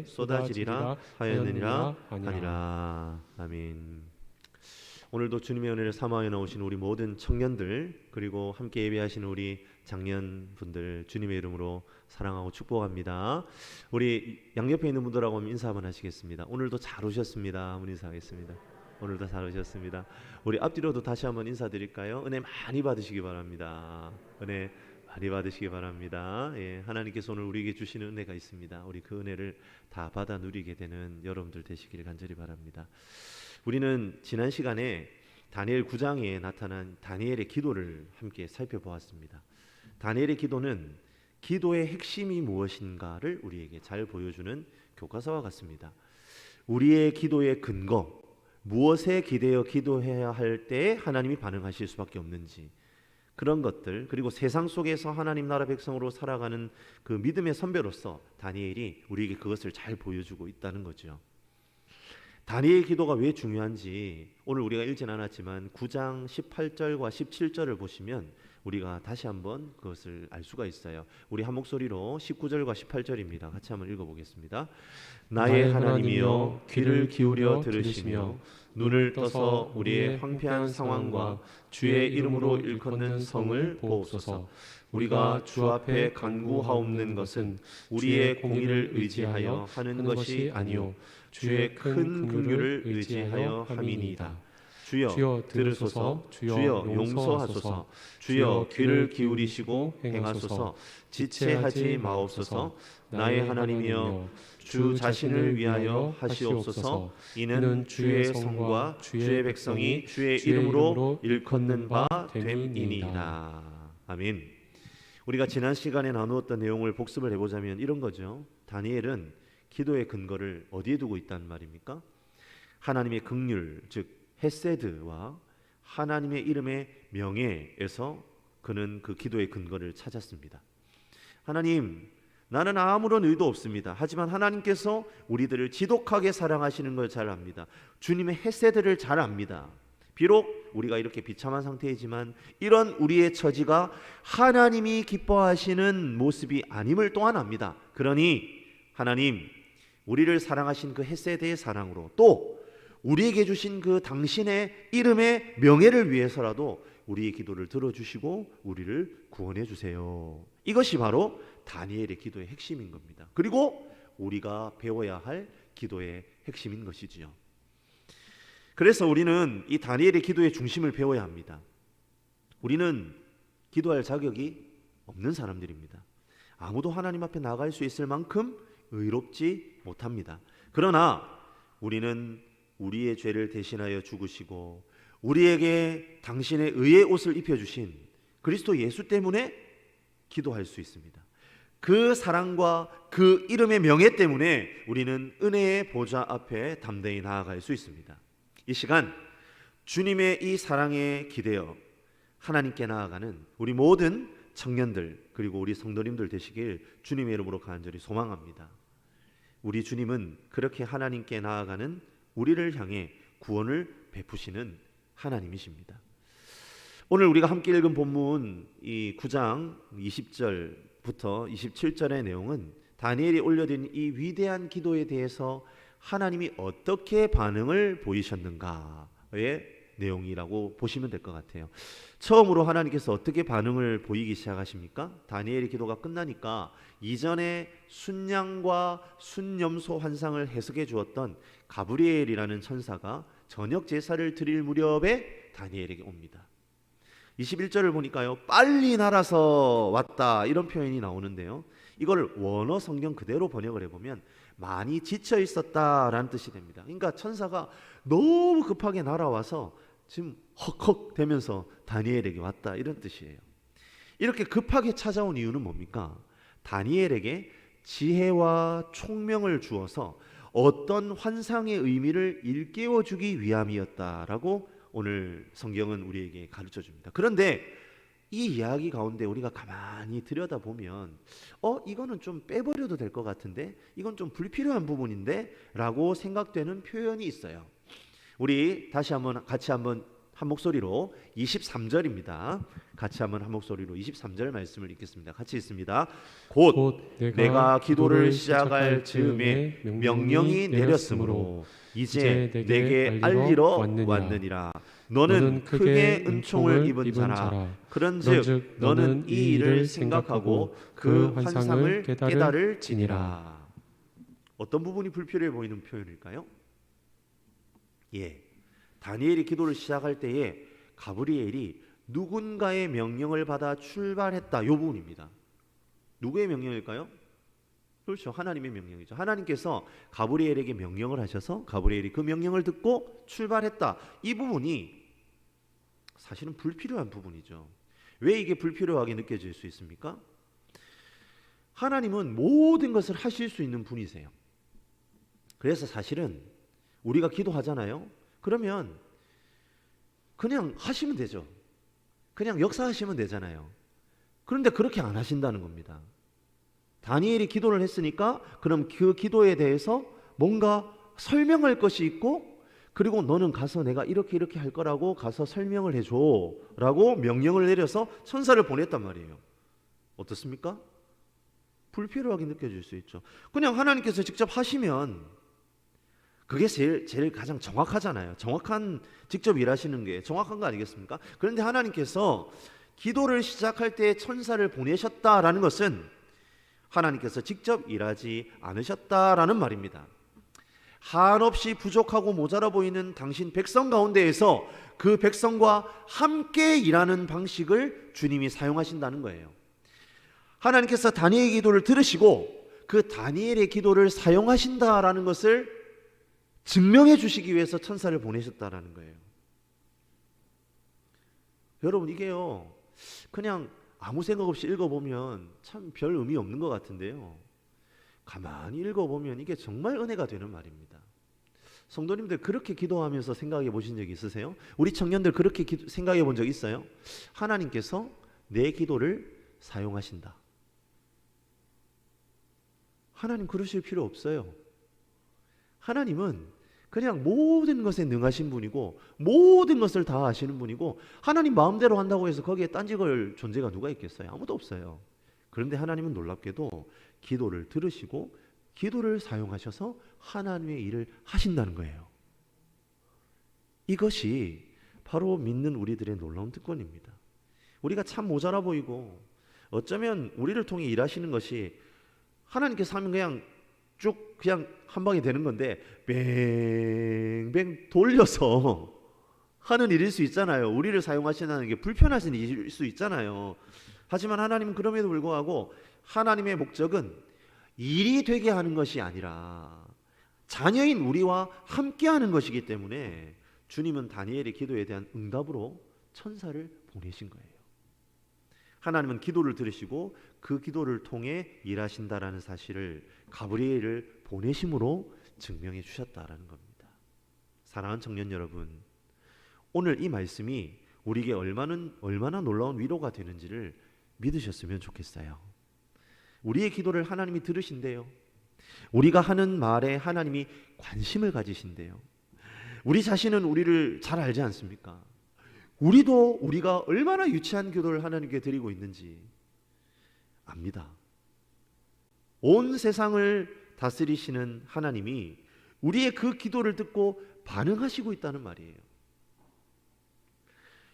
쏟아지리라 하였느니라 하니라. 아멘. 오늘도 주님의 은혜를 사모하여 나오신 우리 모든 청년들, 그리고 함께 예배하시는 우리 장년분들 주님의 이름으로 사랑하고 축복합니다. 우리 양옆에 있는 분들하고 인사 한번 하시겠습니다. 오늘도 잘 오셨습니다. 한번 인사하겠습니다. 오늘도 잘 오셨습니다. 우리 앞뒤로도 다시 한번 인사드릴까요? 은혜 많이 받으시기 바랍니다. 은혜 많이 받으시기 바랍니다. 예, 하나님께서 오늘 우리에게 주시는 은혜가 있습니다. 우리 그 은혜를 다 받아 누리게 되는 여러분들 되시기를 간절히 바랍니다. 우리는 지난 시간에 다니엘 9장에 나타난 다니엘의 기도를 함께 살펴보았습니다. 다니엘의 기도는 기도의 핵심이 무엇인가를 우리에게 잘 보여주는 교과서와 같습니다. 우리의 기도의 근거, 무엇에 기대어 기도해야 할 때 하나님이 반응하실 수밖에 없는지, 그런 것들, 그리고 세상 속에서 하나님 나라 백성으로 살아가는 그 믿음의 선배로서 다니엘이 우리에게 그것을 잘 보여주고 있다는 거죠. 다니엘 기도가 왜 중요한지 오늘 우리가 읽진 않았지만 9장 18절과 17절을 보시면 우리가 다시 한번 그것을 알 수가 있어요. 우리 한 목소리로 19절과 18절입니다. 같이 한번 읽어보겠습니다. 나의 하나님이여, 귀를 기울여 들으시며 눈을 떠서 우리의 황폐한 상황과 주의 이름으로 일컫는 성을 보옵소서. 우리가 주 앞에 간구하옵는 것은 우리의 공의를 의지하여 하는 것이 아니요 주의 큰 긍휼을 의지하여 함이니이다. 주여 들으소서. 주여 용서하소서. 주여 귀를 기울이시고 행하소서. 지체하지 마옵소서. 나의 하나님이여, 주 자신을 위하여 하시옵소서. 이는 주의 성과 주의 백성이 주의 이름으로 일컫는 바 됨이니이다. 아멘. 우리가 지난 시간에 나누었던 내용을 복습을 해보자면 이런 거죠. 다니엘은 기도의 근거를 어디에 두고 있다는 말입니까? 하나님의 긍휼, 즉 헤세드와 하나님의 이름의 명예에서 그는 그 기도의 근거를 찾았습니다. 하나님, 나는 아무런 의도 없습니다. 하지만 하나님께서 우리들을 지독하게 사랑하시는 걸 잘 압니다. 주님의 헤세드를 잘 압니다. 비록 우리가 이렇게 비참한 상태이지만 이런 우리의 처지가 하나님이 기뻐하시는 모습이 아님을 또한 압니다. 그러니 하나님, 우리를 사랑하신 그 헤세드의 사랑으로 또 우리에게 주신 그 당신의 이름의 명예를 위해서라도 우리의 기도를 들어주시고 우리를 구원해 주세요. 이것이 바로 다니엘의 기도의 핵심인 겁니다. 그리고 우리가 배워야 할 기도의 핵심인 것이지요. 그래서 우리는 이 다니엘의 기도의 중심을 배워야 합니다. 우리는 기도할 자격이 없는 사람들입니다. 아무도 하나님 앞에 나갈 수 있을 만큼 의롭지 못합니다. 그러나 우리는 우리의 죄를 대신하여 죽으시고 우리에게 당신의 의의 옷을 입혀주신 그리스도 예수 때문에 기도할 수 있습니다. 그 사랑과 그 이름의 명예 때문에 우리는 은혜의 보좌 앞에 담대히 나아갈 수 있습니다. 이 시간 주님의 이 사랑에 기대어 하나님께 나아가는 우리 모든 청년들 그리고 우리 성도님들 되시길 주님의 이름으로 간절히 소망합니다. 우리 주님은 그렇게 하나님께 나아가는 우리를 향해 구원을 베푸시는 하나님이십니다. 오늘 우리가 함께 읽은 본문 이 9장 20절부터 27절의 내용은 다니엘이 올려드린 이 위대한 기도에 대해서 하나님이 어떻게 반응을 보이셨는가의 내용이라고 보시면 될 것 같아요. 처음으로 하나님께서 어떻게 반응을 보이기 시작하십니까? 다니엘의 기도가 끝나니까 이전에 순양과 순염소 환상을 해석해 주었던 가브리엘이라는 천사가 저녁 제사를 드릴 무렵에 다니엘에게 옵니다. 21절을 보니까요, 빨리 날아서 왔다 이런 표현이 나오는데요, 이걸 원어 성경 그대로 번역을 해보면 많이 지쳐 있었다라는 뜻이 됩니다. 그러니까 천사가 너무 급하게 날아와서 지금 헉헉 대면서 다니엘에게 왔다 이런 뜻이에요. 이렇게 급하게 찾아온 이유는 뭡니까? 다니엘에게 지혜와 총명을 주어서 어떤 환상의 의미를 일깨워 주기 위함이었다라고 오늘 성경은 우리에게 가르쳐 줍니다. 그런데 이 이야기 가운데 우리가 가만히 들여다보면 이거는 좀 빼버려도 될 것 같은데, 이건 좀 불필요한 부분인데 라고 생각되는 표현이 있어요. 우리 다시 한번 같이 한번 한 목소리로 23절입니다. 같이 한번 한 목소리로 23절 말씀을 읽겠습니다. 같이 읽습니다. 곧 내가 기도를 시작할 즈음에 명령이 내렸으므로 이제 내게 알리러 왔느니라. 너는 크게 은총을 입은 자라. 그런즉 너는 이 일을 생각하고 그 환상을 깨달을지니라. 어떤 부분이 불필요해 보이는 표현일까요? 다니엘이 기도를 시작할 때에 가브리엘이 누군가의 명령을 받아 출발했다. 이 부분입니다. 누구의 명령일까요? 그렇죠. 하나님의 명령이죠. 하나님께서 가브리엘에게 명령을 하셔서 가브리엘이 그 명령을 듣고 출발했다. 이 부분이 사실은 불필요한 부분이죠. 왜 이게 불필요하게 느껴질 수 있습니까? 하나님은 모든 것을 하실 수 있는 분이세요. 그래서 사실은 우리가 기도하잖아요. 그러면 그냥 하시면 되죠. 그냥 역사하시면 되잖아요. 그런데 그렇게 안 하신다는 겁니다. 다니엘이 기도를 했으니까 그럼 그 기도에 대해서 뭔가 설명할 것이 있고, 그리고 너는 가서 내가 이렇게 할 거라고 가서 설명을 해줘 라고 명령을 내려서 천사를 보냈단 말이에요. 어떻습니까? 불필요하게 느껴질 수 있죠. 그냥 하나님께서 직접 하시면 그게 제일 가장 정확하잖아요. 정확한, 직접 일하시는 게 정확한 거 아니겠습니까? 그런데 하나님께서 기도를 시작할 때 천사를 보내셨다라는 것은 하나님께서 직접 일하지 않으셨다라는 말입니다. 한없이 부족하고 모자라 보이는 당신 백성 가운데에서 그 백성과 함께 일하는 방식을 주님이 사용하신다는 거예요. 하나님께서 다니엘의 기도를 들으시고 그 다니엘의 기도를 사용하신다라는 것을 증명해 주시기 위해서 천사를 보내셨다라는 거예요. 여러분, 이게요 그냥 아무 생각 없이 읽어보면 참 별 의미 없는 것 같은데요, 가만히 읽어보면 이게 정말 은혜가 되는 말입니다. 성도님들 그렇게 기도하면서 생각해 보신 적 있으세요? 우리 청년들 그렇게 생각해 본 적 있어요? 하나님께서 내 기도를 사용하신다. 하나님 그러실 필요 없어요. 하나님은 그냥 모든 것에 능하신 분이고 모든 것을 다 아시는 분이고, 하나님 마음대로 한다고 해서 거기에 딴지걸 존재가 누가 있겠어요? 아무도 없어요. 그런데 하나님은 놀랍게도 기도를 들으시고 기도를 사용하셔서 하나님의 일을 하신다는 거예요. 이것이 바로 믿는 우리들의 놀라운 특권입니다. 우리가 참 모자라 보이고 어쩌면 우리를 통해 일하시는 것이 하나님께서 하면 그냥 쭉 그냥 한 방에 되는 건데 뱅뱅 돌려서 하는 일일 수 있잖아요. 우리를 사용하시는 게 불편하신 일일 수 있잖아요. 하지만 하나님은 그럼에도 불구하고 하나님의 목적은 일이 되게 하는 것이 아니라 자녀인 우리와 함께하는 것이기 때문에 주님은 다니엘의 기도에 대한 응답으로 천사를 보내신 거예요. 하나님은 기도를 들으시고 그 기도를 통해 일하신다라는 사실을 가브리엘을 보내심으로 증명해 주셨다라는 겁니다. 사랑하는 청년 여러분, 오늘 이 말씀이 우리에게 얼마나 놀라운 위로가 되는지를 믿으셨으면 좋겠어요. 우리의 기도를 하나님이 들으신대요. 우리가 하는 말에 하나님이 관심을 가지신대요. 우리 자신은 우리를 잘 알지 않습니까? 우리도 우리가 얼마나 유치한 기도를 하나님께 드리고 있는지 압니다. 온 세상을 다스리시는 하나님이 우리의 그 기도를 듣고 반응하시고 있다는 말이에요.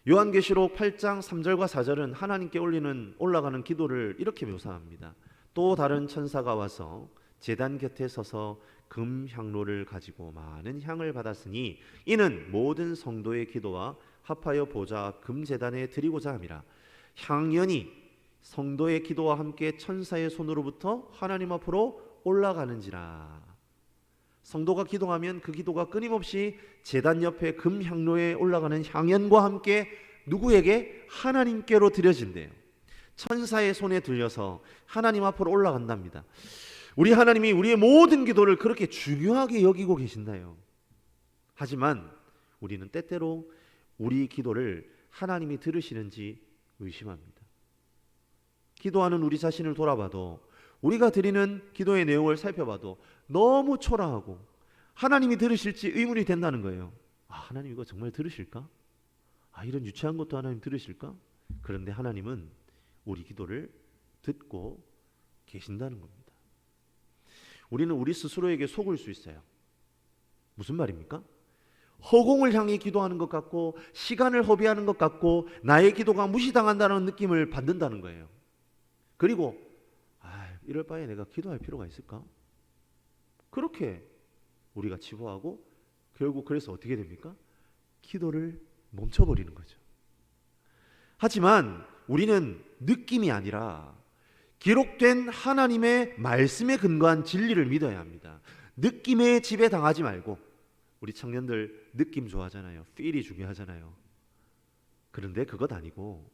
요한계시록 8장 3절과 4절은 하나님께 올라가는 기도를 이렇게 묘사합니다. 또 다른 천사가 와서 제단 곁에 서서 금 향로를 가지고 많은 향을 받았으니 이는 모든 성도의 기도와 합하여 보좌 금 제단에 드리고자 함이라. 향연이 성도의 기도와 함께 천사의 손으로부터 하나님 앞으로 올라가는지라. 성도가 기도하면 그 기도가 끊임없이 제단 옆에 금 향로에 올라가는 향연과 함께 누구에게? 하나님께로 드려진대요. 천사의 손에 들려서 하나님 앞으로 올라간답니다. 우리 하나님이 우리의 모든 기도를 그렇게 중요하게 여기고 계신다요. 하지만 우리는 때때로 우리 기도를 하나님이 들으시는지 의심합니다. 기도하는 우리 자신을 돌아봐도, 우리가 드리는 기도의 내용을 살펴봐도 너무 초라하고 하나님이 들으실지 의문이 된다는 거예요. 하나님 이거 정말 들으실까? 이런 유치한 것도 하나님 들으실까? 그런데 하나님은 우리 기도를 듣고 계신다는 겁니다. 우리는 우리 스스로에게 속을 수 있어요. 무슨 말입니까? 허공을 향해 기도하는 것 같고 시간을 허비하는 것 같고 나의 기도가 무시당한다는 느낌을 받는다는 거예요. 그리고 이럴 바에 내가 기도할 필요가 있을까? 그렇게 우리가 치부하고 결국 그래서 어떻게 됩니까? 기도를 멈춰버리는 거죠. 하지만 우리는 느낌이 아니라 기록된 하나님의 말씀에 근거한 진리를 믿어야 합니다. 느낌에 지배당하지 말고, 우리 청년들 느낌 좋아하잖아요. 필이 중요하잖아요. 그런데 그것 아니고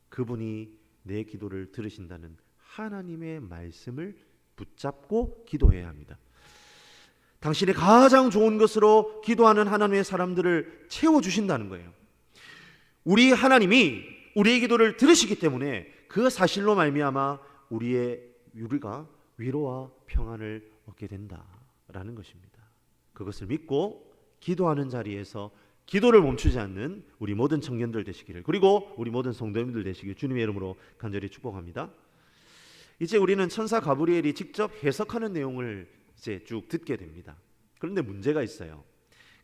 그분이 내 기도를 들으신다는 하나님의 말씀을 붙잡고 기도해야 합니다. 당신의 가장 좋은 것으로 기도하는 하나님의 사람들을 채워주신다는 거예요. 우리 하나님이 우리의 기도를 들으시기 때문에 그 사실로 말미암아 우리가 위로와 평안을 얻게 된다라는 것입니다. 그것을 믿고 기도하는 자리에서 기도를 멈추지 않는 우리 모든 청년들 되시기를, 그리고 우리 모든 성도님들 되시기를 주님의 이름으로 간절히 축복합니다. 이제 우리는 천사 가브리엘이 직접 해석하는 내용을 이제 쭉 듣게 됩니다. 그런데 문제가 있어요.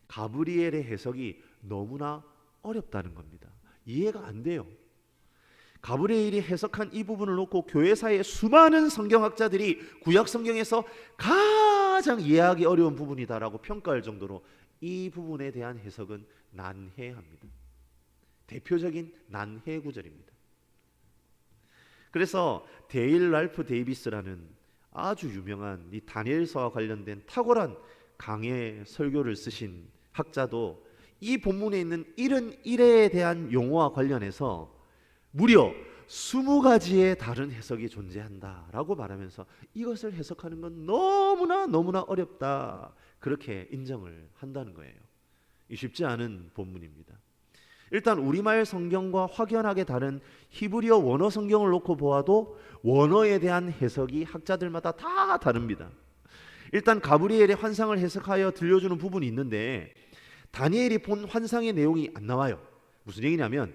가브리엘의 해석이 너무나 어렵다는 겁니다. 이해가 안 돼요. 가브리엘이 해석한 이 부분을 놓고 교회사의 수많은 성경학자들이 구약 성경에서 가장 이해하기 어려운 부분이다라고 평가할 정도로 이 부분에 대한 해석은 난해합니다. 대표적인 난해 구절입니다. 그래서 데일 랄프 데이비스라는 아주 유명한 이 다니엘서와 관련된 탁월한 강해 설교를 쓰신 학자도 이 본문에 있는 71회에 대한 용어와 관련해서 무려 20가지의 다른 해석이 존재한다라고 말하면서 이것을 해석하는 건 너무나 어렵다, 그렇게 인정을 한다는 거예요. 이 쉽지 않은 본문입니다. 일단 우리말 성경과 확연하게 다른 히브리어 원어 성경을 놓고 보아도 원어에 대한 해석이 학자들마다 다 다릅니다. 일단 가브리엘의 환상을 해석하여 들려주는 부분이 있는데 다니엘이 본 환상의 내용이 안 나와요. 무슨 얘기냐면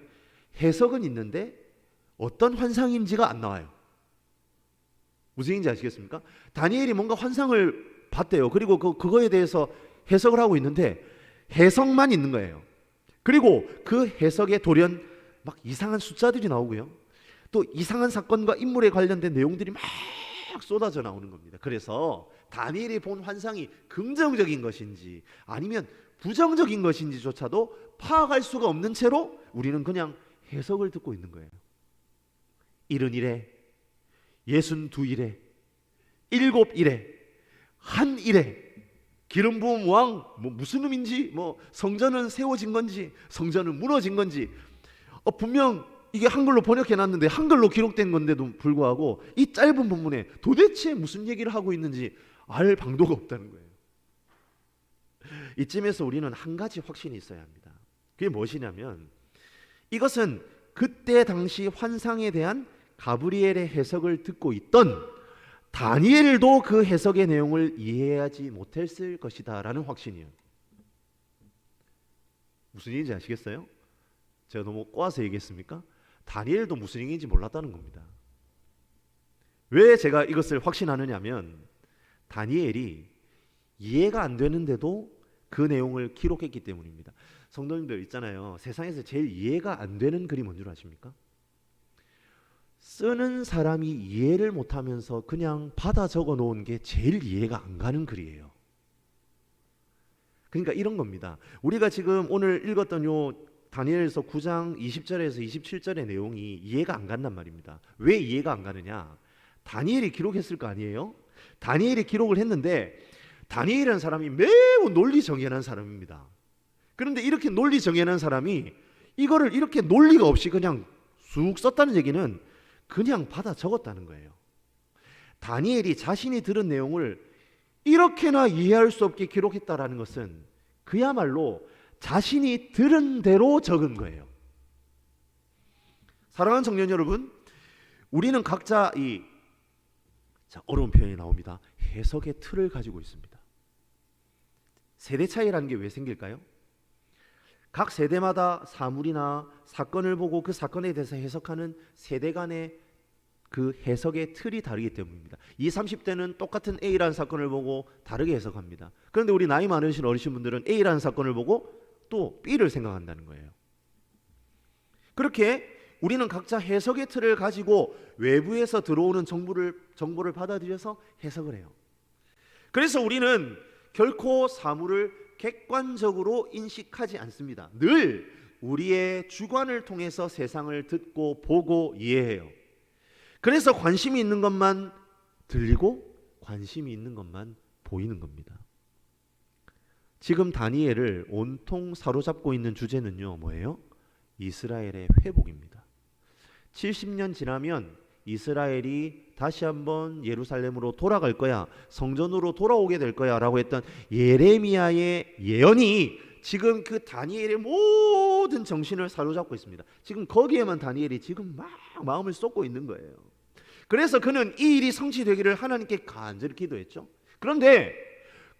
해석은 있는데 어떤 환상인지가 안 나와요. 무슨 얘기인지 아시겠습니까? 다니엘이 뭔가 환상을 봤대요. 그리고 그거에 대해서 해석을 하고 있는데 해석만 있는 거예요. 그리고 그 해석에 돌연 막 이상한 숫자들이 나오고요, 또 이상한 사건과 인물에 관련된 내용들이 막 쏟아져 나오는 겁니다. 그래서 다니엘이 본 환상이 긍정적인 것인지 아니면 부정적인 것인지조차도 파악할 수가 없는 채로 우리는 그냥 해석을 듣고 있는 거예요. 71회, 62일에, 7일에, 한 일에, 기름 부음 왕, 무슨 의미인지, 성전은 세워진 건지 성전은 무너진 건지, 분명 이게 한글로 번역해놨는데 한글로 기록된 건데도 불구하고 이 짧은 본문에 도대체 무슨 얘기를 하고 있는지 알 방도가 없다는 거예요. 이쯤에서 우리는 한 가지 확신이 있어야 합니다. 그게 무엇이냐면 이것은 그때 당시 환상에 대한 가브리엘의 해석을 듣고 있던 다니엘도 그 해석의 내용을 이해하지 못했을 것이다 라는 확신이에요. 무슨 얘기인지 아시겠어요? 제가 너무 꼬아서 얘기했습니까? 다니엘도 무슨 얘기인지 몰랐다는 겁니다. 왜 제가 이것을 확신하느냐면 다니엘이 이해가 안 되는데도 그 내용을 기록했기 때문입니다. 성도님들 있잖아요, 세상에서 제일 이해가 안 되는 글이 뭔 줄 아십니까? 쓰는 사람이 이해를 못하면서 그냥 받아 적어 놓은 게 제일 이해가 안 가는 글이에요. 그러니까 이런 겁니다. 우리가 지금 오늘 읽었던 요 다니엘서 9장 20절에서 27절의 내용이 이해가 안 간단 말입니다. 왜 이해가 안 가느냐? 다니엘이 기록했을 거 아니에요? 다니엘이 기록을 했는데 다니엘이라는 사람이 매우 논리 정연한 사람입니다. 그런데 이렇게 논리 정연한 사람이 이거를 이렇게 논리가 없이 그냥 쑥 썼다는 얘기는 그냥 받아 적었다는 거예요. 다니엘이 자신이 들은 내용을 이렇게나 이해할 수 없게 기록했다라는 것은 그야말로 자신이 들은 대로 적은 거예요. 사랑하는 청년 여러분, 우리는 각자 어려운 표현이 나옵니다. 해석의 틀을 가지고 있습니다. 세대 차이라는 게 왜 생길까요? 각 세대마다 사물이나 사건을 보고 그 사건에 대해서 해석하는 세대 간의 그 해석의 틀이 다르기 때문입니다. 20, 30대는 똑같은 A라는 사건을 보고 다르게 해석합니다. 그런데 우리 나이 많으신 어르신분들은 A라는 사건을 보고 또 B를 생각한다는 거예요. 그렇게 우리는 각자 해석의 틀을 가지고 외부에서 들어오는 정보를 받아들여서 해석을 해요. 그래서 우리는 결코 사물을 객관적으로 인식하지 않습니다. 늘 우리의 주관을 통해서 세상을 듣고 보고 이해해요. 그래서 관심이 있는 것만 들리고 관심이 있는 것만 보이는 겁니다. 지금 다니엘을 온통 사로잡고 있는 주제는요, 뭐예요? 이스라엘의 회복입니다. 70년 지나면 이스라엘이 다시 한번 예루살렘으로 돌아갈 거야, 성전으로 돌아오게 될 거야 라고 했던 예레미야의 예언이 지금 그 다니엘의 모든 정신을 사로잡고 있습니다. 지금 거기에만 다니엘이 지금 막 마음을 쏟고 있는 거예요. 그래서 그는 이 일이 성취되기를 하나님께 간절히 기도했죠. 그런데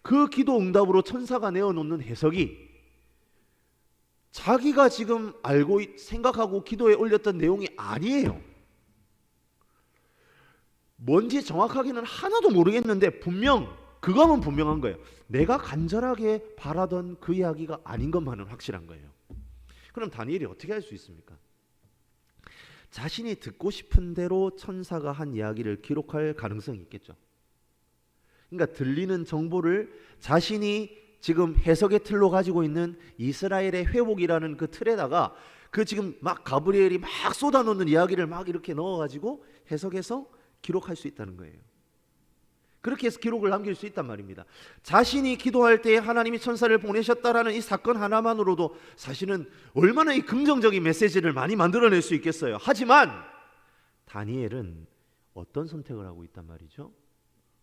그 기도 응답으로 천사가 내어놓는 해석이 자기가 지금 알고 생각하고 기도에 올렸던 내용이 아니에요. 뭔지 정확하게는 하나도 모르겠는데 그거는 분명한 거예요. 내가 간절하게 바라던 그 이야기가 아닌 것만은 확실한 거예요. 그럼 다니엘이 어떻게 할 수 있습니까? 자신이 듣고 싶은 대로 천사가 한 이야기를 기록할 가능성이 있겠죠. 그러니까 들리는 정보를 자신이 지금 해석의 틀로 가지고 있는 이스라엘의 회복이라는 그 틀에다가 그 지금 막 가브리엘이 막 쏟아놓는 이야기를 막 이렇게 넣어가지고 해석해서 기록할 수 있다는 거예요. 그렇게 해서 기록을 남길 수 있단 말입니다. 자신이 기도할 때 하나님이 천사를 보내셨다라는 이 사건 하나만으로도 사실은 얼마나 이 긍정적인 메시지를 많이 만들어낼 수 있겠어요. 하지만 다니엘은 어떤 선택을 하고 있단 말이죠?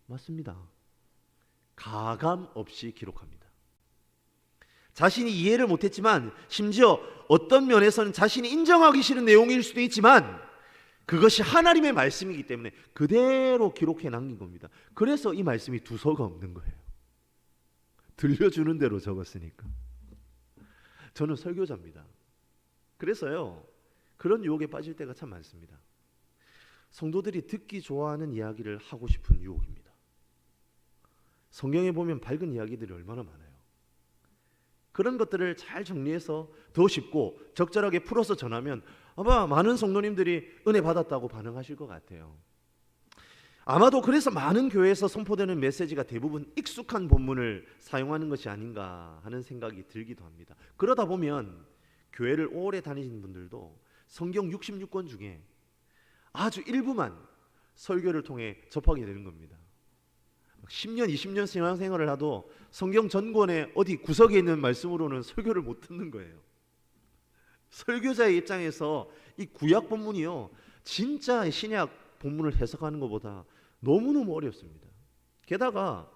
맞습니다. 가감 없이 기록합니다. 자신이 이해를 못했지만 심지어 어떤 면에서는 자신이 인정하기 싫은 내용일 수도 있지만 그것이 하나님의 말씀이기 때문에 그대로 기록해 남긴 겁니다. 그래서 이 말씀이 두서가 없는 거예요. 들려주는 대로 적었으니까. 저는 설교자입니다. 그래서요, 그런 유혹에 빠질 때가 참 많습니다. 성도들이 듣기 좋아하는 이야기를 하고 싶은 유혹입니다. 성경에 보면 밝은 이야기들이 얼마나 많아요. 그런 것들을 잘 정리해서 더 쉽고 적절하게 풀어서 전하면 아마 많은 성도님들이 은혜 받았다고 반응하실 것 같아요. 아마도 그래서 많은 교회에서 선포되는 메시지가 대부분 익숙한 본문을 사용하는 것이 아닌가 하는 생각이 들기도 합니다. 그러다 보면 교회를 오래 다니신 분들도 성경 66권 중에 아주 일부만 설교를 통해 접하게 되는 겁니다. 10년, 20년 신앙생활을 하도 성경 전권의 어디 구석에 있는 말씀으로는 설교를 못 듣는 거예요. 설교자의 입장에서 이 구약 본문이요, 진짜 신약 본문을 해석하는 것보다 너무너무 어렵습니다. 게다가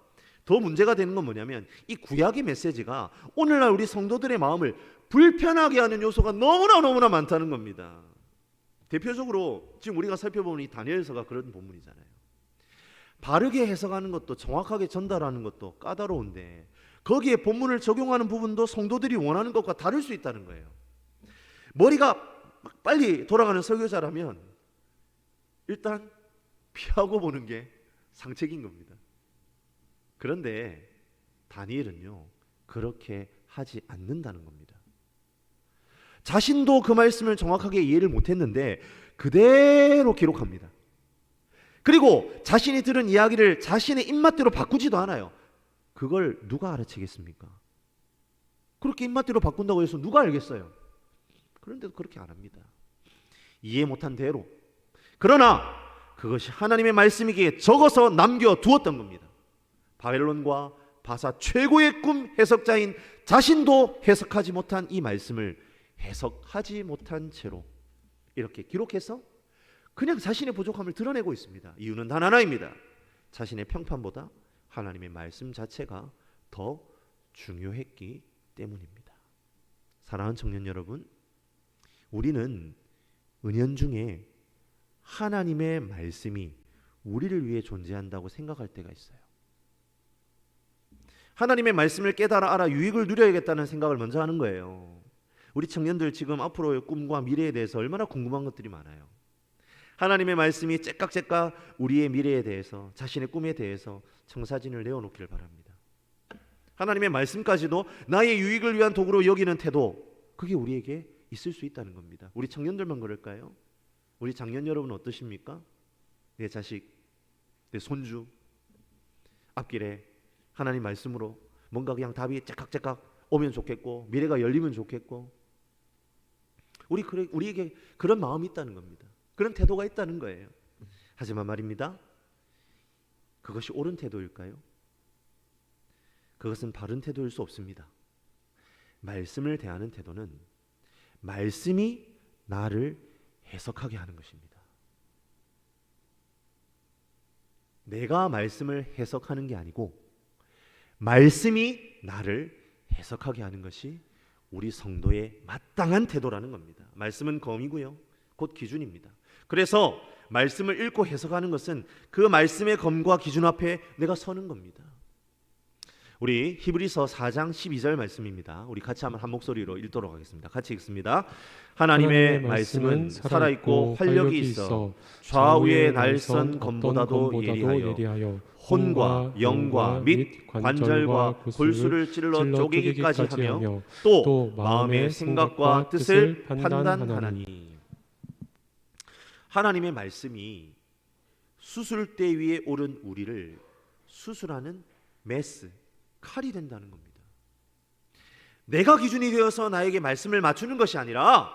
더 문제가 되는 건 뭐냐면 이 구약의 메시지가 오늘날 우리 성도들의 마음을 불편하게 하는 요소가 너무나 많다는 겁니다. 대표적으로 지금 우리가 살펴보는 이 다니엘서가 그런 본문이잖아요. 바르게 해석하는 것도 정확하게 전달하는 것도 까다로운데 거기에 본문을 적용하는 부분도 성도들이 원하는 것과 다를 수 있다는 거예요. 머리가 빨리 돌아가는 설교자라면 일단 피하고 보는 게 상책인 겁니다. 그런데 다니엘은요, 그렇게 하지 않는다는 겁니다. 자신도 그 말씀을 정확하게 이해를 못했는데 그대로 기록합니다. 그리고 자신이 들은 이야기를 자신의 입맛대로 바꾸지도 않아요. 그걸 누가 알아채겠습니까? 그렇게 입맛대로 바꾼다고 해서 누가 알겠어요? 그런데도 그렇게 안 합니다. 이해 못한 대로. 그러나 그것이 하나님의 말씀이기에 적어서 남겨두었던 겁니다. 바벨론과 바사 최고의 꿈 해석자인 자신도 해석하지 못한 이 말씀을 해석하지 못한 채로 이렇게 기록해서 그냥 자신의 부족함을 드러내고 있습니다. 이유는 단 하나입니다. 자신의 평판보다 하나님의 말씀 자체가 더 중요했기 때문입니다. 사랑하는 청년 여러분, 우리는 은연중에 하나님의 말씀이 우리를 위해 존재한다고 생각할 때가 있어요. 하나님의 말씀을 깨달아 알아 유익을 누려야겠다는 생각을 먼저 하는 거예요. 우리 청년들 지금 앞으로의 꿈과 미래에 대해서 얼마나 궁금한 것들이 많아요. 하나님의 말씀이 째깍째깍 우리의 미래에 대해서, 자신의 꿈에 대해서 청사진을 내어놓기를 바랍니다. 하나님의 말씀까지도 나의 유익을 위한 도구로 여기는 태도, 그게 우리에게 있을 수 있다는 겁니다. 우리 청년들만 그럴까요? 우리 장년 여러분 어떠십니까? 내 자식, 내 손주 앞길에 하나님 말씀으로 뭔가 그냥 답이 째깍째깍 오면 좋겠고, 미래가 열리면 좋겠고, 우리에게 그런 마음이 있다는 겁니다. 그런 태도가 있다는 거예요. 하지만 말입니다, 그것이 옳은 태도일까요? 그것은 바른 태도일 수 없습니다. 말씀을 대하는 태도는 말씀이 나를 해석하게 하는 것입니다. 내가 말씀을 해석하는 게 아니고 말씀이 나를 해석하게 하는 것이 우리 성도의 마땅한 태도라는 겁니다. 말씀은 검이고요, 곧 기준입니다. 그래서 말씀을 읽고 해석하는 것은 그 말씀의 검과 기준 앞에 내가 서는 겁니다. 우리 히브리서 4장 12절 말씀입니다. 우리 같이 한번 한 목소리로 읽도록 하겠습니다. 같이 읽습니다. 하나님의 말씀은 살아있고 활력이 있어 좌우의 날선 검보다도 예리하여 혼과 영과 및 관절과 골수를 찔러 쪼개기까지 하며 또 마음의 생각과 뜻을 판단하나니. 하나님의 말씀이 수술대 위에 오른 우리를 수술하는 메스, 칼이 된다는 겁니다. 내가 기준이 되어서 나에게 말씀을 맞추는 것이 아니라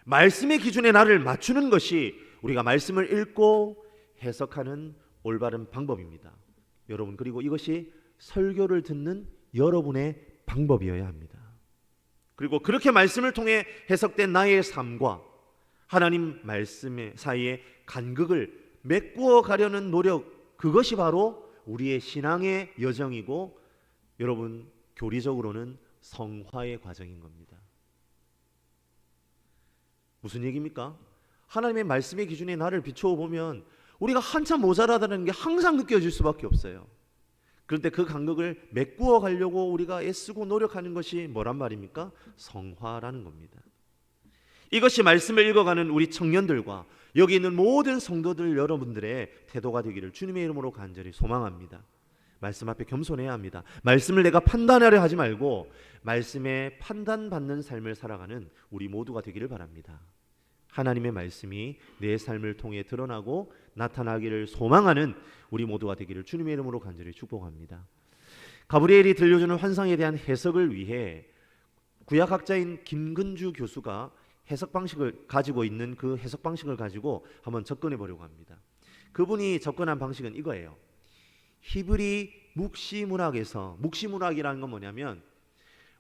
말씀의 기준에 나를 맞추는 것이 우리가 말씀을 읽고 해석하는 올바른 방법입니다. 여러분, 그리고 이것이 설교를 듣는 여러분의 방법이어야 합니다. 그리고 그렇게 말씀을 통해 해석된 나의 삶과 하나님 말씀의 사이에 간극을 메꾸어 가려는 노력, 그것이 바로 우리의 신앙의 여정이고, 여러분, 교리적으로는 성화의 과정인 겁니다. 무슨 얘기입니까? 하나님의 말씀의 기준에 나를 비추어 보면 우리가 한참 모자라다는 게 항상 느껴질 수밖에 없어요. 그런데 그 간극을 메꾸어 가려고 우리가 애쓰고 노력하는 것이 뭐란 말입니까? 성화라는 겁니다. 이것이 말씀을 읽어가는 우리 청년들과 여기 있는 모든 성도들 여러분들의 태도가 되기를 주님의 이름으로 간절히 소망합니다. 말씀 앞에 겸손해야 합니다. 말씀을 내가 판단하려 하지 말고 말씀에 판단받는 삶을 살아가는 우리 모두가 되기를 바랍니다. 하나님의 말씀이 내 삶을 통해 드러나고 나타나기를 소망하는 우리 모두가 되기를 주님의 이름으로 간절히 축복합니다. 가브리엘이 들려주는 환상에 대한 해석을 위해 구약학자인 김근주 교수가 해석 방식을 가지고 있는 그 해석 방식을 가지고 한번 접근해 보려고 합니다. 그분이 접근한 방식은 이거예요. 히브리 묵시문학에서, 묵시문학이라는 건 뭐냐면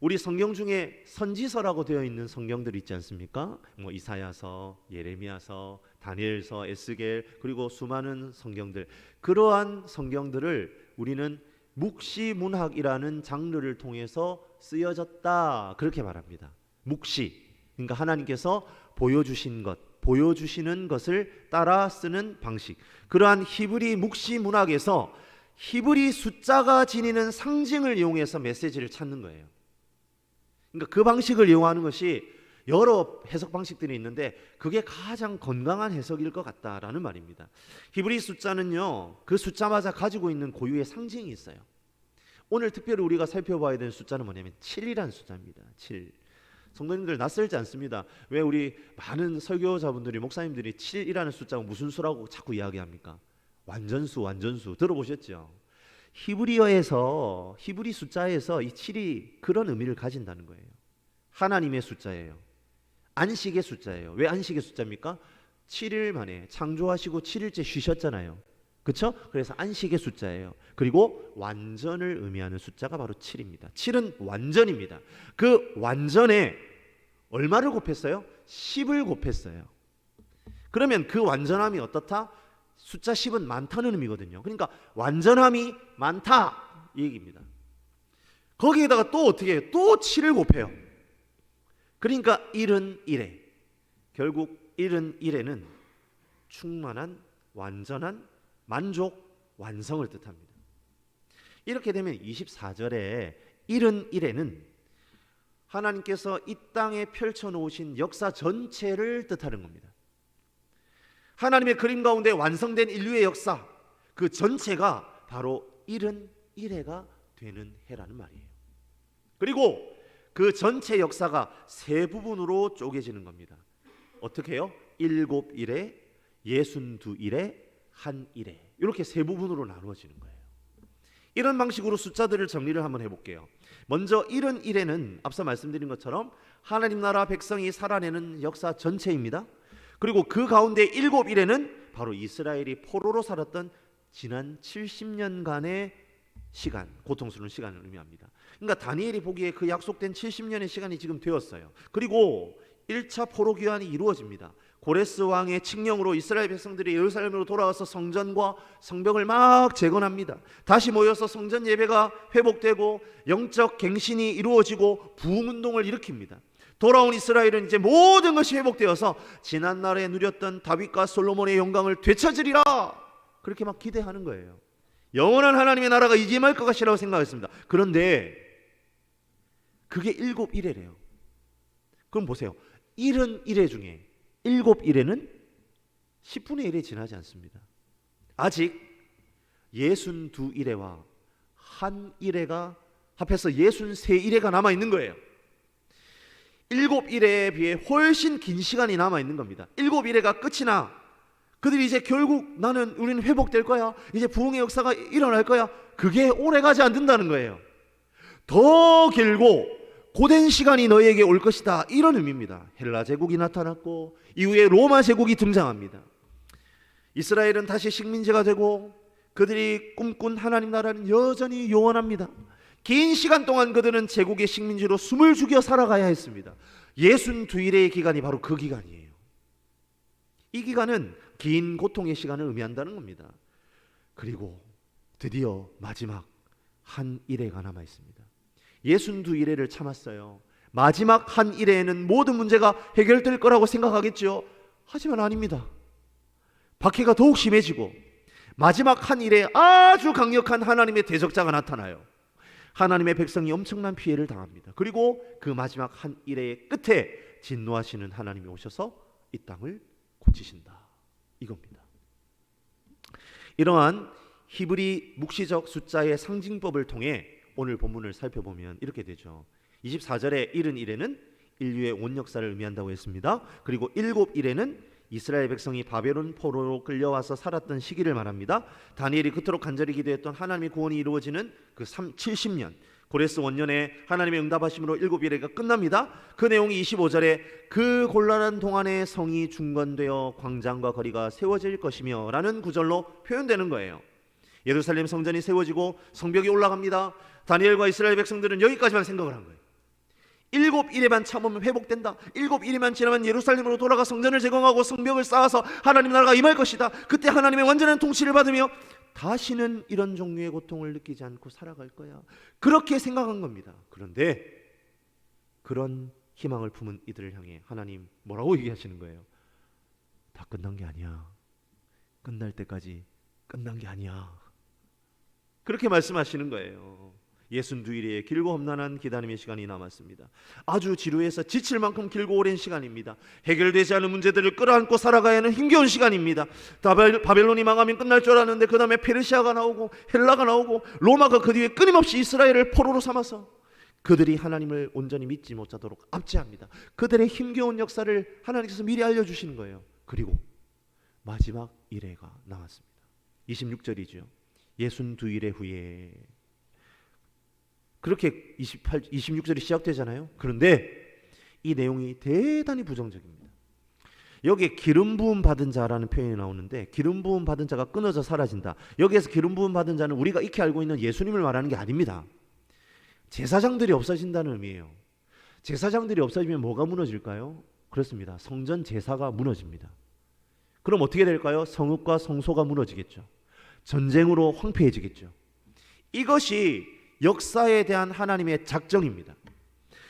우리 성경 중에 선지서라고 되어 있는 성경들 있지 않습니까? 뭐 이사야서, 예레미야서, 다니엘서, 에스겔, 그리고 수많은 성경들, 그러한 성경들을 우리는 묵시문학이라는 장르를 통해서 쓰여졌다, 그렇게 말합니다. 묵시, 그러니까 하나님께서 보여주신 것, 보여주시는 것을 따라 쓰는 방식. 그러한 히브리 묵시 문학에서 히브리 숫자가 지니는 상징을 이용해서 메시지를 찾는 거예요. 그러니까 그 방식을 이용하는 것이 여러 해석 방식들이 있는데 그게 가장 건강한 해석일 것 같다라는 말입니다. 히브리 숫자는요, 그 숫자마다 가지고 있는 고유의 상징이 있어요. 오늘 특별히 우리가 살펴봐야 되는 숫자는 뭐냐면 7이라는 숫자입니다. 7. 성도님들 낯설지 않습니다. 왜 우리 많은 설교자분들이, 목사님들이 7이라는 숫자가 무슨 수라고 자꾸 이야기합니까? 완전수, 완전수 들어보셨죠? 히브리어에서, 히브리 숫자에서 이 7이 그런 의미를 가진다는 거예요. 하나님의 숫자예요. 안식의 숫자예요. 왜 안식의 숫자입니까? 7일 만에 창조하시고 7일째 쉬셨잖아요. 그렇죠? 그래서 안식의 숫자예요. 그리고 완전을 의미하는 숫자가 바로 7입니다. 7은 완전입니다. 그 완전에 얼마를 곱했어요? 10을 곱했어요. 그러면 그 완전함이 어떻다? 숫자 10은 많다는 의미거든요. 그러니까 완전함이 많다, 이 얘기입니다. 거기에다가 또 어떻게 해요? 또 7을 곱해요. 그러니까 1은 1에, 결국 1은 1에는 충만한, 완전한, 만족, 완성을 뜻합니다. 이렇게 되면 24절에 1은 1에는 하나님께서 이 땅에 펼쳐놓으신 역사 전체를 뜻하는 겁니다. 하나님의 그림 가운데 완성된 인류의 역사, 그 전체가 바로 71회가 되는 해라는 말이에요. 그리고 그 전체 역사가 세 부분으로 쪼개지는 겁니다. 어떻게 해요? 7일에, 62일에, 1일에, 이렇게 세 부분으로 나누어지는 거예요. 이런 방식으로 숫자들을 정리를 한번 해볼게요. 먼저 71회는 앞서 말씀드린 것처럼 하나님 나라 백성이 살아내는 역사 전체입니다. 그리고 그 가운데 7일에는 바로 이스라엘이 포로로 살았던 지난 70년간의 시간, 고통스러운 시간을 의미합니다. 그러니까 다니엘이 보기에 그 약속된 70년의 시간이 지금 되었어요. 그리고 1차 포로 귀환이 이루어집니다. 고레스 왕의 칙령으로 이스라엘 백성들이 예루살렘으로 돌아와서 성전과 성벽을 막 재건합니다. 다시 모여서 성전 예배가 회복되고 영적 갱신이 이루어지고 부흥운동을 일으킵니다. 돌아온 이스라엘은 이제 모든 것이 회복되어서 지난날에 누렸던 다윗과 솔로몬의 영광을 되찾으리라, 그렇게 막 기대하는 거예요. 영원한 하나님의 나라가 이제 임할 것 같이라고 생각했습니다. 그런데 그게 7일에래요. 그럼 보세요. 71회 중에 7일에는 10분의 1이 지나지 않습니다. 아직 62일에와 1일에가 합해서 63일에가 남아있는 거예요. 7일에 비해 훨씬 긴 시간이 남아있는 겁니다. 7일에가 끝이 나 그들이 이제 결국 우리는 회복될 거야, 이제 부흥의 역사가 일어날 거야, 그게 오래가지 않는다는 거예요. 더 길고 고된 시간이 너희에게 올 것이다, 이런 의미입니다. 헬라 제국이 나타났고 이후에 로마 제국이 등장합니다. 이스라엘은 다시 식민지가 되고 그들이 꿈꾼 하나님 나라는 여전히 요원합니다. 긴 시간 동안 그들은 제국의 식민지로 숨을 죽여 살아가야 했습니다. 62일의 기간이 바로 그 기간이에요. 이 기간은 긴 고통의 시간을 의미한다는 겁니다. 그리고 드디어 마지막 1일에가 남아 있습니다. 62일에를 참았어요. 마지막 1일에는 모든 문제가 해결될 거라고 생각하겠죠. 하지만 아닙니다. 박해가 더욱 심해지고 마지막 1일에 아주 강력한 하나님의 대적자가 나타나요. 하나님의 백성이 엄청난 피해를 당합니다. 그리고 그 마지막 1일의 끝에 진노하시는 하나님이 오셔서 이 땅을 고치신다, 이겁니다. 이러한 히브리 묵시적 숫자의 상징법을 통해 오늘 본문을 살펴보면 이렇게 되죠. 24절에 71에는 인류의 온 역사를 의미한다고 했습니다. 그리고 7일에는 이스라엘 백성이 바벨론 포로로 끌려와서 살았던 시기를 말합니다. 다니엘이 그토록 간절히 기도했던 하나님의 구원이 이루어지는 그 70년, 고레스 원년에 하나님의 응답하심으로 7일에가 끝납니다. 그 내용이 25절에 그 곤란한 동안에 성이 중건되어 광장과 거리가 세워질 것이며 라는 구절로 표현되는 거예요. 예루살렘 성전이 세워지고 성벽이 올라갑니다. 다니엘과 이스라엘 백성들은 여기까지만 생각을 한 거예요. 7일에만 참으면 회복된다. 7일에만 지나면 예루살렘으로 돌아가 성전을 재건하고 성벽을 쌓아서 하나님 나라가 임할 것이다. 그때 하나님의 완전한 통치를 받으며 다시는 이런 종류의 고통을 느끼지 않고 살아갈 거야, 그렇게 생각한 겁니다. 그런데 그런 희망을 품은 이들을 향해 하나님 뭐라고 얘기하시는 거예요? 다 끝난 게 아니야. 끝날 때까지 끝난 게 아니야, 그렇게 말씀하시는 거예요. 62일의 길고 험난한 기다림의 시간이 남았습니다. 아주 지루해서 지칠 만큼 길고 오랜 시간입니다. 해결되지 않은 문제들을 끌어안고 살아가야 하는 힘겨운 시간입니다. 바벨론이 망하면 끝날 줄 알았는데 그 다음에 페르시아가 나오고 헬라가 나오고 로마가 그 뒤에 끊임없이 이스라엘을 포로로 삼아서 그들이 하나님을 온전히 믿지 못하도록 압제합니다. 그들의 힘겨운 역사를 하나님께서 미리 알려주시는 거예요. 그리고 마지막 일회가 나왔습니다. 26절이죠. 62일의 후에, 그렇게 26절이 시작되잖아요. 그런데 이 내용이 대단히 부정적입니다. 여기에 기름 부음 받은 자라는 표현이 나오는데, 기름 부음 받은 자가 끊어져 사라진다. 여기에서 기름 부음 받은 자는 우리가 익히 알고 있는 예수님을 말하는 게 아닙니다. 제사장들이 없어진다는 의미예요. 제사장들이 없어지면 뭐가 무너질까요? 그렇습니다. 성전 제사가 무너집니다. 그럼 어떻게 될까요? 성읍과 성소가 무너지겠죠. 전쟁으로 황폐해지겠죠. 이것이 역사에 대한 하나님의 작정입니다.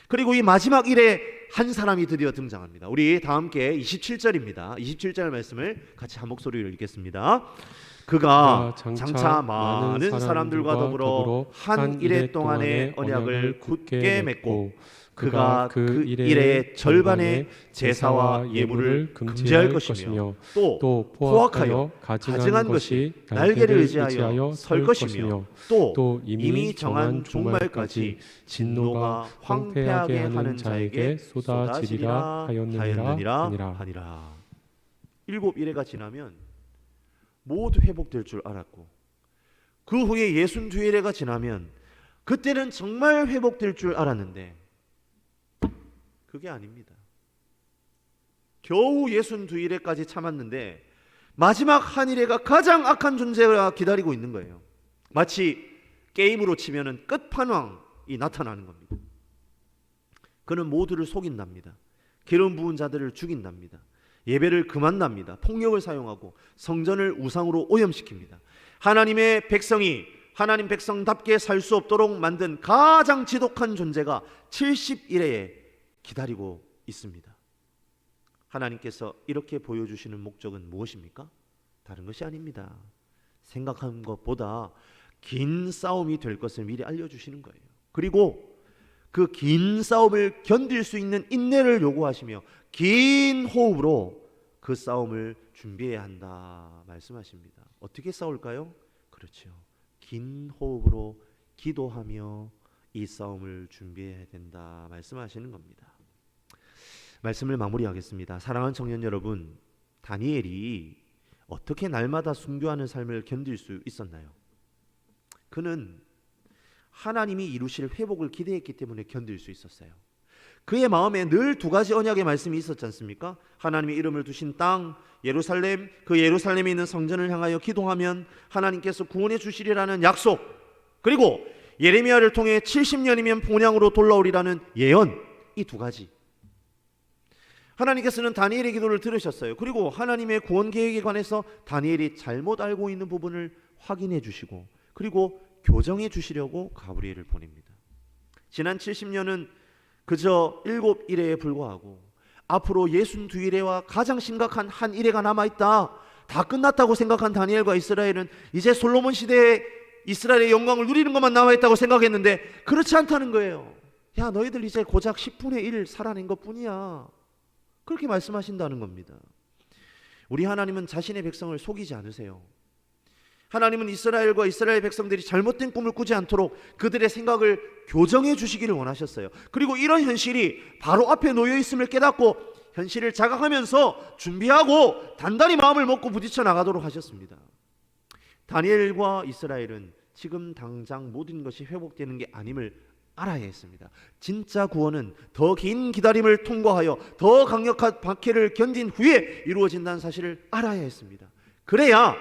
그리고 이 마지막 일에 한 사람이 드디어 등장합니다. 우리 다 함께 27절입니다. 27절 말씀을 같이 한 목소리로 읽겠습니다. 그가 장차 많은 사람들과 더불어 한 일해 동안의 언약을 굳게 맺고 그가 그 일의 절반의 제사와 예물을 금지할 것이며 또 포악하여 가증한 것이 날개를 의지하여 설 것이며 또 이미 정한 종말까지 진노가 황폐하게 하는 자에게 쏟아지리라 하였느니라. 일곱 이래가 지나면 모두 회복될 줄 알았고, 그 후에 62이래가 지나면 그때는 정말 회복될 줄 알았는데 그게 아닙니다. 겨우 62이래까지 참았는데 마지막 한 이래가 가장 악한 존재가 기다리고 있는 거예요. 마치 게임으로 치면은 끝판왕이 나타나는 겁니다. 그는 모두를 속인답니다. 기름 부은 자들을 죽인답니다. 예배를 금한답니다. 폭력을 사용하고 성전을 우상으로 오염시킵니다. 하나님의 백성이 하나님 백성답게 살 수 없도록 만든 가장 지독한 존재가 70일에 기다리고 있습니다. 하나님께서 이렇게 보여주시는 목적은 무엇입니까? 다른 것이 아닙니다. 생각한 것보다 긴 싸움이 될 것을 미리 알려주시는 거예요. 그리고 그 긴 싸움을 견딜 수 있는 인내를 요구하시며 긴 호흡으로 그 싸움을 준비해야 한다 말씀하십니다. 어떻게 싸울까요? 그렇죠. 긴 호흡으로 기도하며 이 싸움을 준비해야 된다 말씀하시는 겁니다. 말씀을 마무리하겠습니다. 사랑하는 청년 여러분, 다니엘이 어떻게 날마다 순교하는 삶을 견딜 수 있었나요? 그는 하나님이 이루실 회복을 기대했기 때문에 견딜 수 있었어요. 그의 마음에 늘 두 가지 언약의 말씀이 있었지 않습니까? 하나님의 이름을 두신 땅 예루살렘, 그 예루살렘에 있는 성전을 향하여 기도하면 하나님께서 구원해 주시리라는 약속, 그리고 예레미야를 통해 70년이면 본향으로 돌아오리라는 예언, 이 두 가지. 하나님께서는 다니엘의 기도를 들으셨어요. 그리고 하나님의 구원 계획에 관해서 다니엘이 잘못 알고 있는 부분을 확인해 주시고, 그리고 교정해 주시려고 가브리엘을 보냅니다. 지난 70년은 그저 7일에 불과하고 앞으로 62일에와 가장 심각한 한 일회가 남아있다, 다 끝났다고 생각한 다니엘과 이스라엘은 이제 솔로몬 시대에 이스라엘의 영광을 누리는 것만 남아있다고 생각했는데 그렇지 않다는 거예요. 야, 너희들 이제 고작 10분의 1 살아낸 것뿐이야, 그렇게 말씀하신다는 겁니다. 우리 하나님은 자신의 백성을 속이지 않으세요. 하나님은 이스라엘과 이스라엘 백성들이 잘못된 꿈을 꾸지 않도록 그들의 생각을 교정해 주시기를 원하셨어요. 그리고 이런 현실이 바로 앞에 놓여 있음을 깨닫고 현실을 자각하면서 준비하고 단단히 마음을 먹고 부딪혀 나가도록 하셨습니다. 다니엘과 이스라엘은 지금 당장 모든 것이 회복되는 게 아님을 알아야 했습니다. 진짜 구원은 더 긴 기다림을 통과하여 더 강력한 박해를 견딘 후에 이루어진다는 사실을 알아야 했습니다. 그래야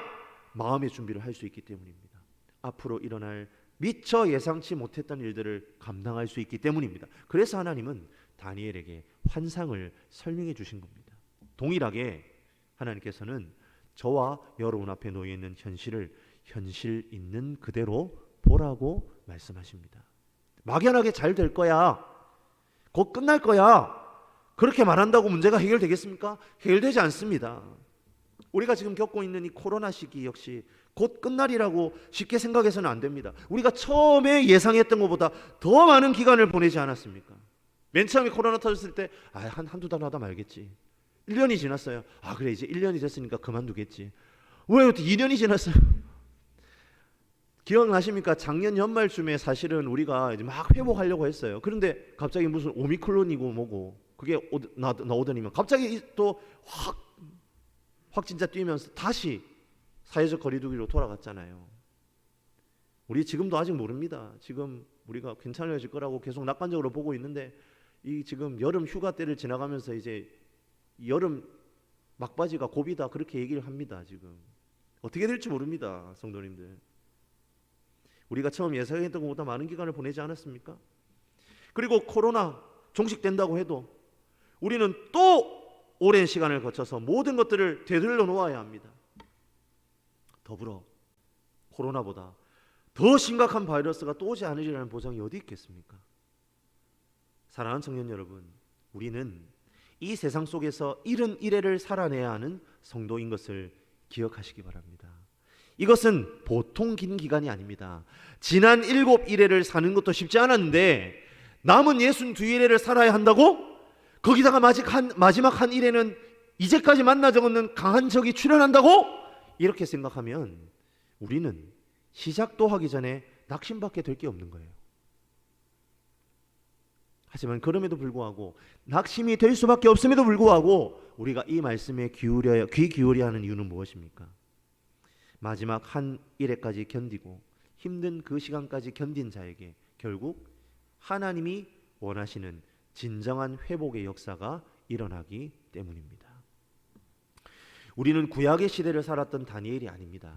마음의 준비를 할 수 있기 때문입니다. 앞으로 일어날 미처 예상치 못했던 일들을 감당할 수 있기 때문입니다. 그래서 하나님은 다니엘에게 환상을 설명해 주신 겁니다. 동일하게 하나님께서는 저와 여러분 앞에 놓여 있는 현실을 현실 있는 그대로 보라고 말씀하십니다. 막연하게 잘 될 거야, 곧 끝날 거야, 그렇게 말한다고 문제가 해결되겠습니까? 해결되지 않습니다. 우리가 지금 겪고 있는 이 코로나 시기 역시 곧 끝날이라고 쉽게 생각해서는 안 됩니다. 우리가 처음에 예상했던 것보다 더 많은 기간을 보내지 않았습니까? 맨 처음에 코로나 터졌을 때 한두 달 하다 말겠지. 1년이 지났어요. 그래, 이제 1년이 됐으니까 그만두겠지. 왜 2년이 지났어요? 기억나십니까? 작년 연말쯤에 사실은 우리가 이제 막 회복하려고 했어요. 그런데 갑자기 무슨 오미크론이고 뭐고 그게 나오더니만 갑자기 또 확진자 뛰면서 다시 사회적 거리두기로 돌아갔잖아요. 우리 지금도 아직 모릅니다. 지금 우리가 괜찮아질 거라고 계속 낙관적으로 보고 있는데 이 지금 여름 휴가 때를 지나가면서 이제 여름 막바지가 고비다, 그렇게 얘기를 합니다. 지금 어떻게 될지 모릅니다. 성도님들, 우리가 처음 예상했던 것보다 많은 기간을 보내지 않았습니까? 그리고 코로나 종식된다고 해도 우리는 또 오랜 시간을 거쳐서 모든 것들을 되돌려 놓아야 합니다. 더불어 코로나보다 더 심각한 바이러스가 또 오지 않으리라는 보장이 어디 있겠습니까? 사랑하는 청년 여러분, 우리는 이 세상 속에서 71회를 살아내야 하는 성도인 것을 기억하시기 바랍니다. 이것은 보통 긴 기간이 아닙니다. 지난 7일회를 사는 것도 쉽지 않았는데 남은 62일을 살아야 한다고? 거기다가 마지막 한 일에는 이제까지 만나 적없는 강한 적이 출현한다고? 이렇게 생각하면 우리는 시작도 하기 전에 낙심밖에 될 게 없는 거예요. 하지만 그럼에도 불구하고, 낙심이 될 수밖에 없음에도 불구하고 우리가 이 말씀에 귀 기울여야 하는 이유는 무엇입니까? 마지막 한 일에까지 견디고 힘든 그 시간까지 견딘 자에게 결국 하나님이 원하시는 진정한 회복의 역사가 일어나기 때문입니다. 우리는 구약의 시대를 살았던 다니엘이 아닙니다.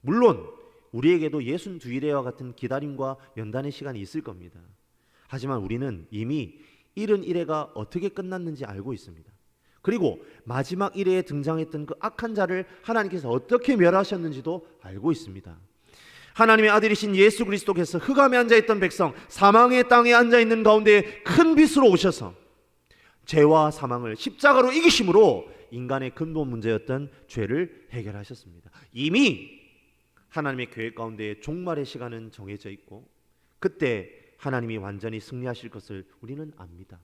물론 우리에게도 62일에와 같은 기다림과 연단의 시간이 있을 겁니다. 하지만 우리는 이미 71회가 어떻게 끝났는지 알고 있습니다. 그리고 마지막 1회에 등장했던 그 악한 자를 하나님께서 어떻게 멸하셨는지도 알고 있습니다. 하나님의 아들이신 예수 그리스도께서 흑암에 앉아있던 백성, 사망의 땅에 앉아있는 가운데 큰 빛으로 오셔서 죄와 사망을 십자가로 이기심으로 인간의 근본 문제였던 죄를 해결하셨습니다. 이미 하나님의 계획 가운데 종말의 시간은 정해져 있고 그때 하나님이 완전히 승리하실 것을 우리는 압니다.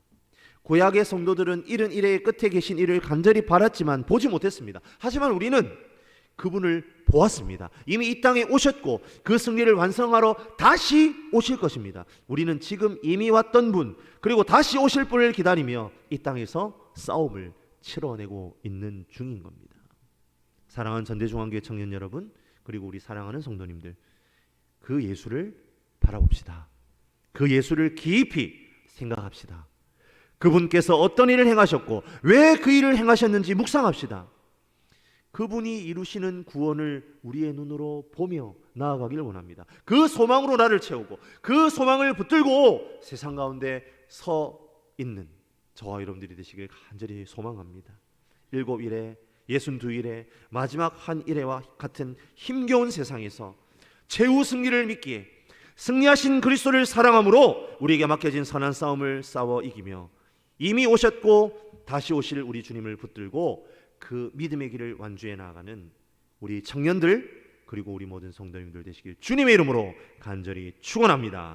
구약의 성도들은 71회의 끝에 계신 이를 간절히 바랐지만 보지 못했습니다. 하지만 우리는 그분을 보았습니다. 이미 이 땅에 오셨고 그 승리를 완성하러 다시 오실 것입니다. 우리는 지금 이미 왔던 분, 그리고 다시 오실 분을 기다리며 이 땅에서 싸움을 치러내고 있는 중인 겁니다. 사랑하는 전대중앙교회 청년 여러분, 그리고 우리 사랑하는 성도님들, 그 예수를 바라봅시다. 그 예수를 깊이 생각합시다. 그분께서 어떤 일을 행하셨고 왜 그 일을 행하셨는지 묵상합시다. 그분이 이루시는 구원을 우리의 눈으로 보며 나아가기를 원합니다. 그 소망으로 나를 채우고 그 소망을 붙들고 세상 가운데 서 있는 저와 여러분들이 되시길 간절히 소망합니다. 7일에 62일에 마지막 한 일회와 같은 힘겨운 세상에서 최후 승리를 믿기에 승리하신 그리스도를 사랑함으로 우리에게 맡겨진 선한 싸움을 싸워 이기며 이미 오셨고 다시 오실 우리 주님을 붙들고 그 믿음의 길을 완주해 나아가는 우리 청년들, 그리고 우리 모든 성도님들 되시길 주님의 이름으로 간절히 축원합니다.